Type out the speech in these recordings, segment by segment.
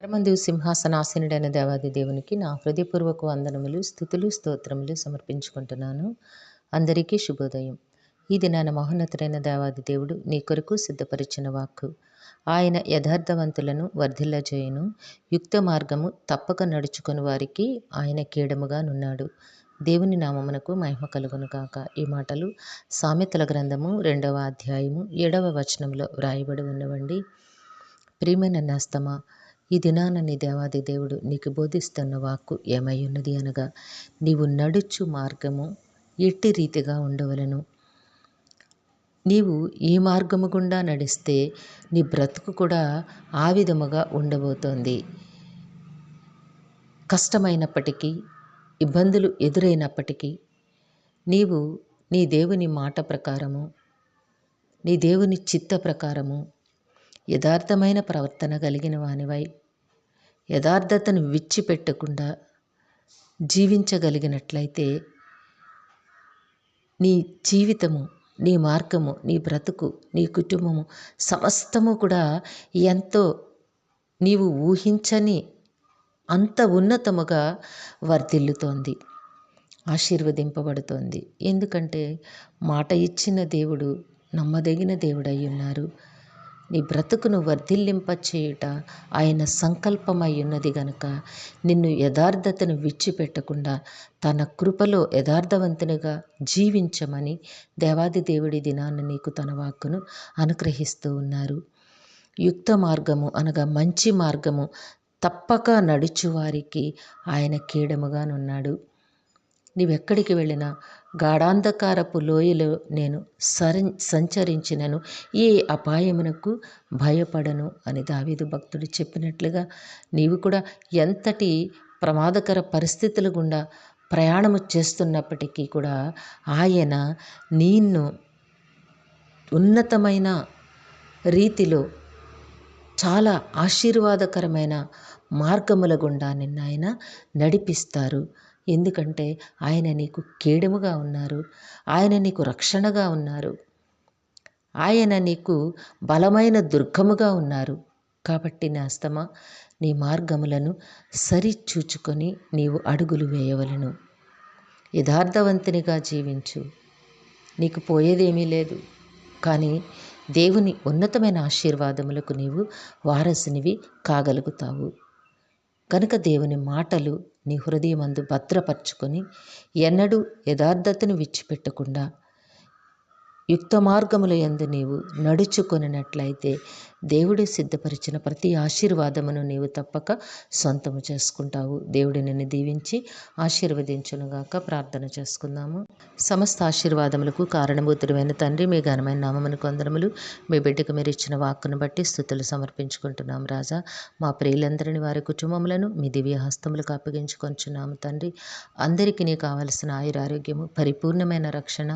పరమందు సింహాసనాసీనుడైన దేవాది దేవునికి నా హృదయపూర్వక వందనములు, స్తుతులు, స్తోత్రములు సమర్పించుకుంటున్నాను. అందరికీ శుభోదయం. ఈ దినాన మహోన్నతుడైన దేవాది దేవుడు నీ కొరకు సిద్ధపరిచిన వాక్కు. ఆయన యథార్థవంతులను వర్ధిల్లజేయును, యుక్త మార్గము తప్పక నడుచుకొని వారికి ఆయన కీడముగా నున్నాడు. దేవుని నామమునకు మహిమ కలుగును గాక. ఈ మాటలు సామెతల గ్రంథము 2వ అధ్యాయము 7వ వచనంలో వ్రాయబడి ఉన్నవండి. ప్రియమైన నేస్తమా, ఈ దినాన నీ దేవాది దేవుడు నీకు బోధిస్తున్న వాక్కు ఏమై ఉన్నది అనగా, నీవు నడుచు మార్గము ఎట్టి రీతిగా ఉండవలను. నీవు ఈ మార్గము గుండా నడిస్తే నీ బ్రతుకు కూడా ఆ విధముగా ఉండబోతోంది. కష్టమైనప్పటికీ, ఇబ్బందులు ఎదురైనప్పటికీ నీవు నీ దేవుని మాట ప్రకారము, నీ దేవుని చిత్త ప్రకారము యథార్థమైన ప్రవర్తన కలిగిన వానివై, యథార్థతను విడిచిపెట్టకుండా జీవించగలిగినట్లయితే నీ జీవితము, నీ మార్గము, నీ బ్రతుకు, నీ కుటుంబము సమస్తము కూడా ఎంతో నీవు ఊహించని అంత ఉన్నతముగా వర్ధిల్లుతోంది, ఆశీర్వదింపబడుతోంది. ఎందుకంటే మాట ఇచ్చిన దేవుడు నమ్మదగిన దేవుడై ఉన్నారు. నీ బ్రతుకును వర్ధిల్లింపచేయుట ఆయన సంకల్పమై ఉన్నది గనుక నిన్ను యథార్థతను విడిచిపెట్టకుండా తన కృపలో యథార్థవంతునిగా జీవించమని దేవాది దేవుడి దినాన్ని నీకు తన వాక్కును అనుగ్రహిస్తూ ఉన్నారు. యుక్త మార్గము అనగా మంచి మార్గము తప్పక నడుచువారికి ఆయన కీడముగానున్నాడు. నీవెక్కడికి వెళ్ళినా గాఢాంధకారపు లోయలో నేను సంచరించినను ఏ అపాయమునకు భయపడను అని దావీదు భక్తుడు చెప్పినట్లుగా నీవు కూడా ఎంతటి ప్రమాదకర పరిస్థితుల గుండా ప్రయాణము చేస్తున్నప్పటికీ కూడా ఆయన నిన్ను ఉన్నతమైన రీతిలో చాలా ఆశీర్వాదకరమైన మార్గముల గుండా నిన్ను ఆయన నడిపిస్తారు. ఎందుకంటే ఆయన నీకు కేడముగా ఉన్నారు, ఆయన నీకు రక్షణగా ఉన్నారు, ఆయన నీకు బలమైన దుర్గముగా ఉన్నారు. కాబట్టి నేస్తమా, నీ మార్గములను సరిచూచుకొని నీవు అడుగులు వేయవలను. యథార్థవంతునిగా జీవించు. నీకు పోయేదేమీ లేదు, కానీ దేవుని ఉన్నతమైన ఆశీర్వాదములకు నీవు వారసునివి కాగలుగుతావు. కనుక దేవుని మాటలు నీ హృదయమందు భద్రపరచుకొని ఎన్నడూ యథార్థతను విడిచిపెట్టకుండా యుక్త మార్గముల యందు నీవు నడుచుకొనినట్లయితే దేవుడు సిద్ధపరిచిన ప్రతి ఆశీర్వాదమును నీవు తప్పక సొంతము చేసుకుంటావు. దేవుడు నిన్ను దీవించి ఆశీర్వదించునుగాక. ప్రార్థన చేసుకుందాము. సమస్త ఆశీర్వాదములకు కారణభూతుడైన తండ్రి, మీ ఘనమైన నామమునకు వందనములు. మీ బిడ్డకు మీరు ఇచ్చిన వాక్కును బట్టి స్తుతులు సమర్పించుకుంటున్నాం రాజా. మా ప్రియులందరినీ, వారి కుటుంబములను మీ దివ్య హస్తములకు అప్పగించుకొంచున్నాము తండ్రి. అందరికీ నీ కావలసిన ఆయురారోగ్యము, పరిపూర్ణమైన రక్షణ,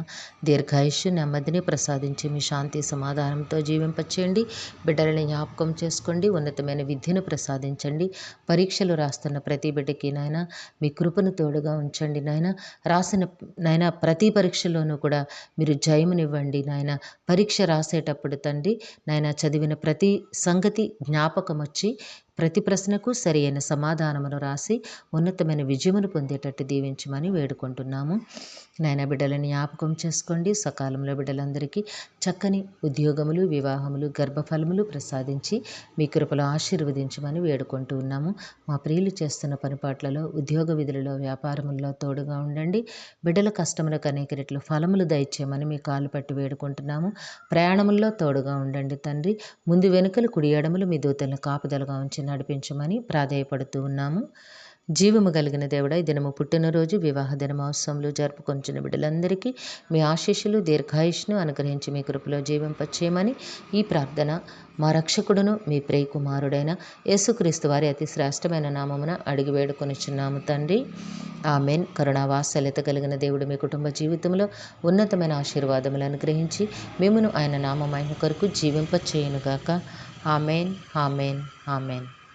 దీర్ఘాయుష్యు, నెమ్మదిని ప్రసాదించి మీ శాంతి సమాధానంతో జీవింపచేయండి. బిడ్డలని జ్ఞాపకం చేసుకోండి. ఉన్నతమైన విద్యను ప్రసాదించండి. పరీక్షలు రాస్తున్న ప్రతి బిడ్డకి నాయన మీ కృపను తోడుగా ఉంచండి నాయన. రాసిన ప్రతి పరీక్షలోనూ కూడా మీరు జయమునివ్వండి నాయన. పరీక్ష రాసేటప్పుడు తండ్రి నాయన చదివిన ప్రతి సంగతి జ్ఞాపకం వచ్చి ప్రతి ప్రశ్నకు సరి అయిన సమాధానమును రాసి ఉన్నతమైన విజయమును పొందేటట్టు దీవించమని వేడుకుంటున్నాము నాయన. బిడ్డలని జ్ఞాపకం చేసుకోండి. సకాలంలో బిడ్డలందరికీ చక్కని ఉద్యోగములు, వివాహములు, గర్భఫలములు ప్రసాదించి మీ కృపలో ఆశీర్వదించమని వేడుకుంటూ ఉన్నాము. మా ప్రియులు చేస్తున్న పనిపాట్లలో, ఉద్యోగ విధులలో, వ్యాపారముల్లో తోడుగా ఉండండి. బిడ్డల కష్టములకు అనేక రెట్లు ఫలములు దయచేయమని మీ కాలు పట్టి వేడుకుంటున్నాము. ప్రయాణముల్లో తోడుగా ఉండండి తండ్రి. ముందు వెనుకలు కుడి ఎడమలు మీ దూతలను కాపుదలుగా ఉంచి నడిపించమని ప్రాధేయపడుతూ ఉన్నాము. జీవము కలిగిన దేవుడా, ఈ దినము పుట్టినరోజు, వివాహ దినమోత్సవంలో జరుపుకొంచిన బిడ్డలందరికీ మీ ఆశీస్సులు, దీర్ఘాయుష్ను అనుగ్రహించి మీ కృపలో జీవింపచేయమని ఈ ప్రార్థన మా రక్షకుడును మీ ప్రియ కుమారుడైన యేసుక్రీస్తు వారి అతి శ్రేష్టమైన నామమున అడిగి వేడుకొనిచున్నాము తండ్రి. ఆమెన్. కరుణావాత్సల్యత కలిగిన దేవుడు మీ కుటుంబ జీవితంలో ఉన్నతమైన ఆశీర్వాదములు అనుగ్రహించి మిమ్మును ఆయన నామ మహిమ కొరకు జీవింపచేయునుగాక. Amen, amen, amen.